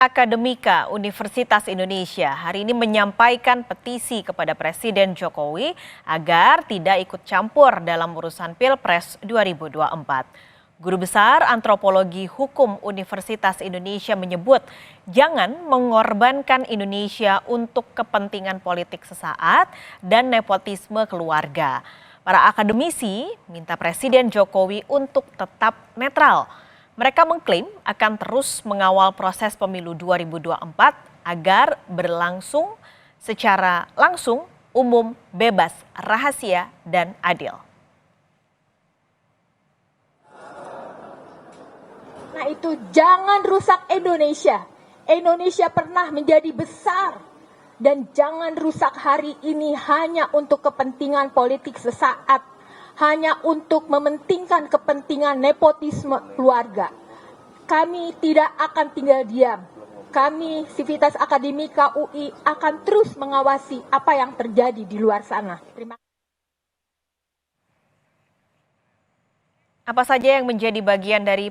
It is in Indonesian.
Akademika Universitas Indonesia hari ini menyampaikan petisi kepada Presiden Jokowi agar tidak ikut campur dalam urusan Pilpres 2024. Guru Besar Antropologi Hukum Universitas Indonesia menyebut jangan mengorbankan Indonesia untuk kepentingan politik sesaat dan nepotisme keluarga. Para akademisi minta Presiden Jokowi untuk tetap netral. Mereka mengklaim akan terus mengawal proses pemilu 2024 agar berlangsung secara langsung, umum, bebas, rahasia, dan adil. Nah itu jangan rusak Indonesia. Indonesia pernah menjadi besar. Dan jangan rusak hari ini hanya untuk kepentingan politik sesaat. Hanya untuk mementingkan kepentingan nepotisme keluarga. Kami tidak akan tinggal diam. Kami, Sivitas Akademika UI, akan terus mengawasi apa yang terjadi di luar sana. Terima kasih. Apa saja yang menjadi bagian dari